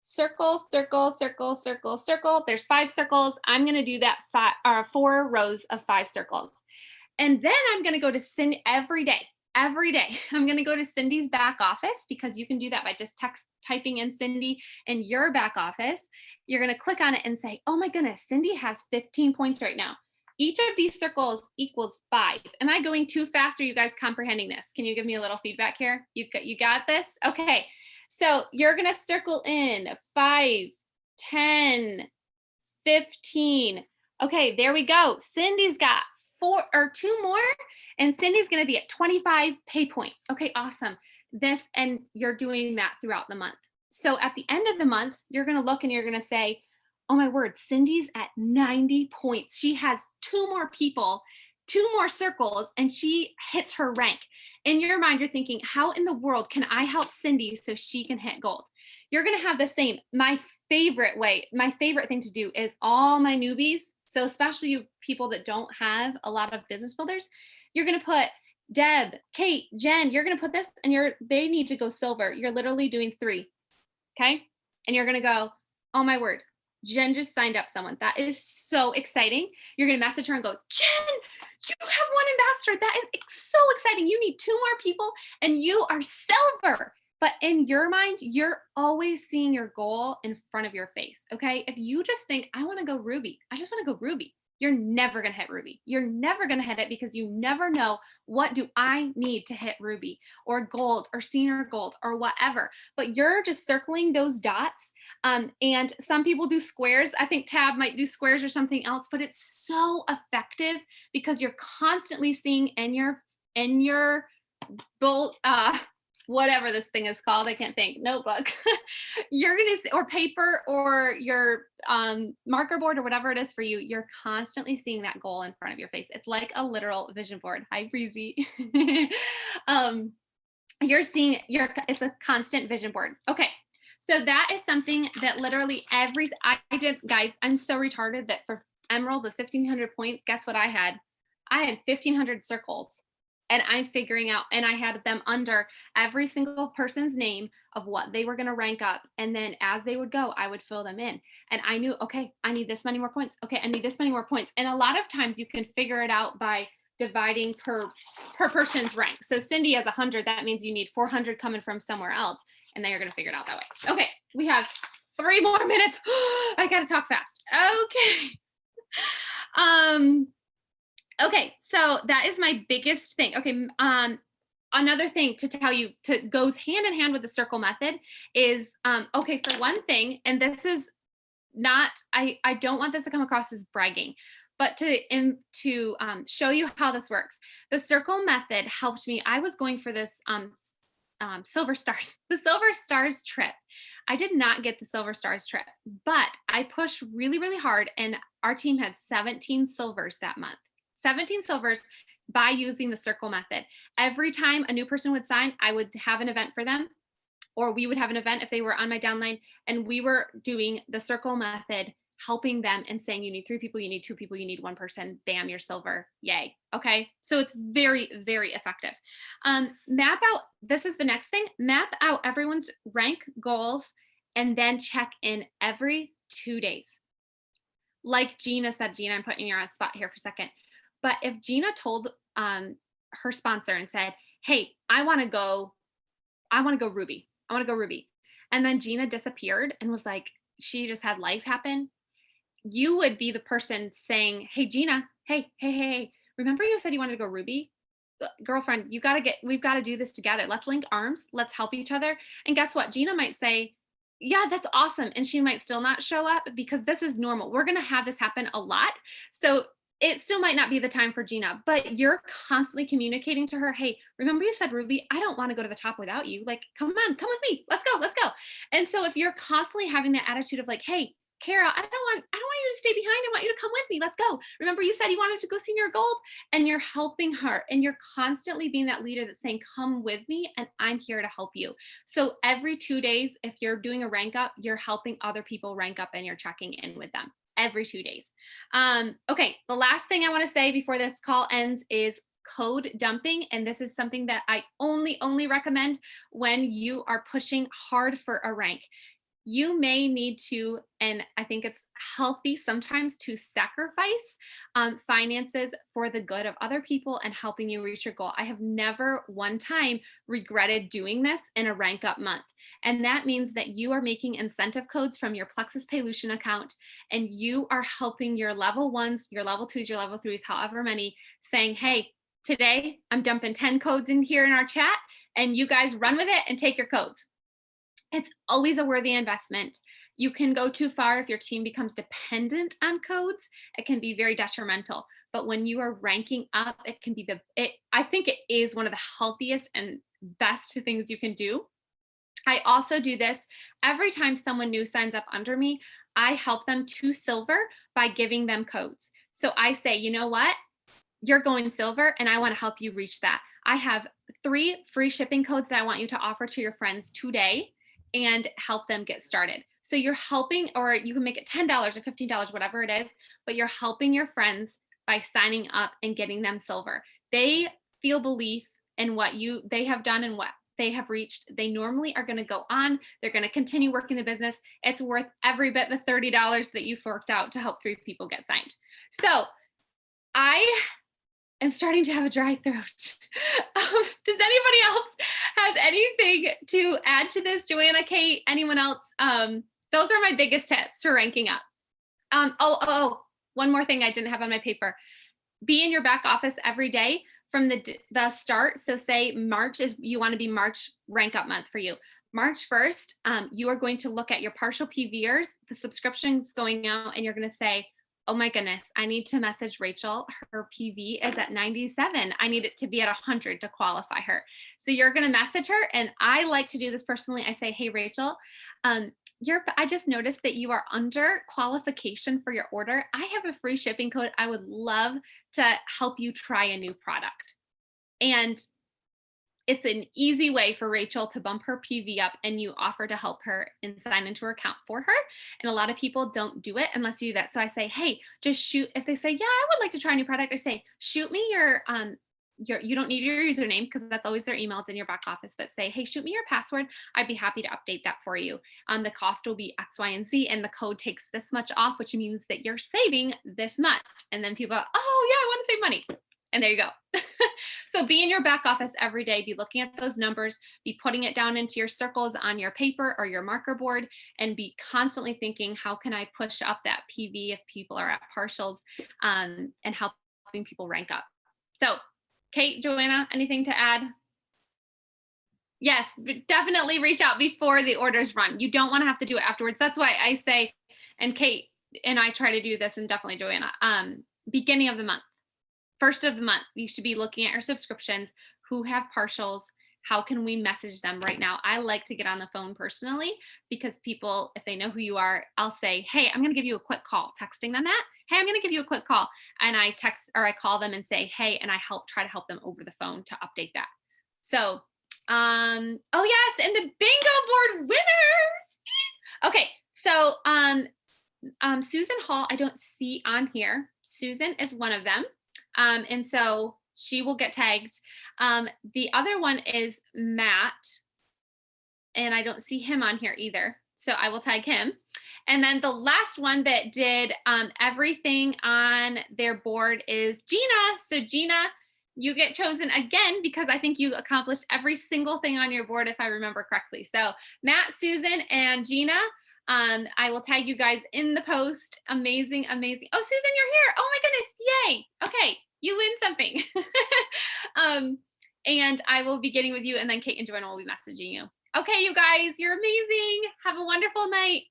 circle, circle, circle, circle, circle. There's 5 circles. I'm going to do that 4 rows of 5 circles. And then I'm going to go to Cindy every day. Every day, I'm going to go to Cindy's back office, because you can do that by just typing in Cindy in your back office. You're going to click on it and say, oh my goodness, Cindy has 15 points right now. Each of these circles equals 5. Am I going too fast? Are you guys comprehending this? Can you give me a little feedback here? You got this? Okay. So you're going to circle in 5, 10, 15. Okay, there we go. Cindy's got 4 or 2 more, and Cindy's going to be at 25 pay points. Okay, awesome. And you're doing that throughout the month. So at the end of the month, you're going to look and you're going to say, oh my word, Cindy's at 90 points. She has 2 more people, 2 more circles, and she hits her rank. In your mind, you're thinking, how in the world can I help Cindy so she can hit gold? You're going to have the same. My favorite thing to do is all my newbies. So especially you people that don't have a lot of business builders, you're going to put Deb, Kate, Jen, you're going to put this, and they need to go silver. You're literally doing 3. Okay. And you're going to go, oh my word, Jen just signed up someone. That is so exciting. You're going to message her and go, Jen, you have 1 ambassador. That is so exciting. You need 2 more people and you are silver. But in your mind, you're always seeing your goal in front of your face. Okay. If you just think, I want to go Ruby, I just want to go Ruby, you're never going to hit Ruby. You're never going to hit it, because you never know, what do I need to hit Ruby or gold or senior gold or whatever. But you're just circling those dots. And some people do squares. I think Tab might do squares or something else, but it's so effective because you're constantly seeing in your bolt, whatever this thing is called, I can't think, notebook, you're going to, or paper, or your marker board, or whatever it is for you, you're constantly seeing that goal in front of your face. It's like a literal vision board. Hi, Breezy. You're seeing it's a constant vision board. Okay. So that is something that literally I did, guys, I'm so retarded that for Emerald, the 1,500 points, guess what I had? I had 1,500 circles. And I'm figuring out, and I had them under every single person's name of what they were going to rank up. And then as they would go, I would fill them in. And I knew, okay, I need this many more points. Okay, I need this many more points. And a lot of times you can figure it out by dividing per person's rank. So Cindy has 100. That means you need 400 coming from somewhere else. And then you're going to figure it out that way. Okay, we have 3 more minutes. I got to talk fast. Okay. Okay, so that is my biggest thing. Okay, another thing to tell you goes hand in hand with the circle method is, okay, for one thing, and this is not, I don't want this to come across as bragging, but to show you how this works. The circle method helped me. I was going for this Silver Stars, the Silver Stars trip. I did not get the Silver Stars trip, but I pushed really, really hard, and our team had 17 silvers that month. 17 silvers by using the circle method. Every time a new person would sign, I would have an event for them, or we would have an event if they were on my downline, and we were doing the circle method, helping them and saying, you need 3 people, you need 2 people, you need 1 person, bam, you're silver, yay. Okay, so it's very, very effective. Map out, this is the next thing, map out everyone's rank goals and then check in every 2 days. Like Gina said, Gina, I'm putting you on the spot here for a second, but if Gina told her sponsor and said, hey, I want to go Ruby. I want to go Ruby. And then Gina disappeared and was like, she just had life happen. You would be the person saying, hey, Gina, hey, remember you said you wanted to go Ruby? Girlfriend, we've got to do this together. Let's link arms. Let's help each other. And guess what? Gina might say, yeah, that's awesome. And she might still not show up because this is normal. We're going to have this happen a lot. So it still might not be the time for Gina, but you're constantly communicating to her, hey, remember you said Ruby, I don't want to go to the top without you. Like, come on, come with me. Let's go. And so if you're constantly having that attitude of like, hey, Kara, I don't want you to stay behind. I want you to come with me. Let's go. Remember you said you wanted to go senior gold, and you're helping her, and you're constantly being that leader that's saying, come with me and I'm here to help you. So every 2 days, if you're doing a rank up, you're helping other people rank up and you're checking in with them every 2 days. Okay, the last thing I want to say before this call ends is code dumping. And this is something that I only recommend when you are pushing hard for a rank. You may need to, and I think it's healthy sometimes to sacrifice finances for the good of other people and helping you reach your goal. I have never one time regretted doing this in a rank up month. And that means that you are making incentive codes from your Plexus Paylution account, and you are helping your level 1s, your level 2s, your level 3s, however many, saying, hey, today I'm dumping 10 codes in here in our chat, and you guys run with it and take your codes. It's always a worthy investment. You can go too far if your team becomes dependent on codes. It can be very detrimental. But when you are ranking up, it can be I think it is one of the healthiest and best things you can do. I also do this every time someone new signs up under me. I help them to silver by giving them codes. So I say, you know what? You're going silver, and I want to help you reach that. I have 3 free shipping codes that I want you to offer to your friends today and help them get started. So you're helping, or you can make it $10 or $15, whatever it is, but you're helping your friends by signing up and getting them silver. They feel belief in what they have done and what they have reached. They normally are going to go on. They're going to continue working the business. It's worth every bit the $30 that you forked out to help 3 people get signed. So I am starting to have a dry throat. Does anybody else have anything to add to this? Joanna, Kate, anyone else? Those are my biggest tips for ranking up. One more thing I didn't have on my paper. Be in your back office every day from the start. So say March is, you want to be March rank up month for you. March 1st, you are going to look at your partial PVers, the subscriptions going out, and you're going to say, oh my goodness, I need to message Rachel. Her PV is at 97. I need it to be at 100 to qualify her. So you're going to message her. And I like to do this personally. I say, hey, Rachel, I just noticed that you are under qualification for your order. I have a free shipping code. I would love to help you try a new product. And it's an easy way for Rachel to bump her PV up, and you offer to help her and sign into her account for her. And a lot of people don't do it unless you do that. So I say, hey, just shoot. If they say, yeah, I would like to try a new product, I say, shoot me your you don't need your username because that's always their email. It's in your back office, but say, hey, shoot me your password. I'd be happy to update that for you. The cost will be X, Y, and Z, and the code takes this much off, which means that you're saving this much. And then people are, oh yeah, I want to save money. And there you go. So be in your back office every day, be looking at those numbers, be putting it down into your circles on your paper or your marker board, and be constantly thinking, how can I push up that PV if people are at partials, and helping people rank up. So Kate, Joanna, anything to add? Yes, definitely reach out before the orders run. You don't want to have to do it afterwards. That's why I say, and Kate and I try to do this, and definitely Joanna, beginning of the month. First of the month, you should be looking at your subscriptions, who have partials, how can we message them right now? I like to get on the phone personally because people, if they know who you are, I'll say, hey, I'm going to give you a quick call, texting them that. Hey, I'm going to give you a quick call. And I text or I call them and say, hey, and I try to help them over the phone to update that. So, oh yes, and the bingo board winners. Okay, so Susan Hall, I don't see on here. Susan is one of them. And so she will get tagged. The other one is Matt, and I don't see him on here either. So I will tag him. And then the last one that did everything on their board is Gina. So Gina, you get chosen again because I think you accomplished every single thing on your board, if I remember correctly. So Matt, Susan, and Gina, I will tag you guys in the post. Amazing, amazing. Oh, Susan, you're here. Oh my goodness. Yay. Okay. You win something. And I will be getting with you, and then Kate and Joanna will be messaging you. Okay, you guys, you're amazing. Have a wonderful night.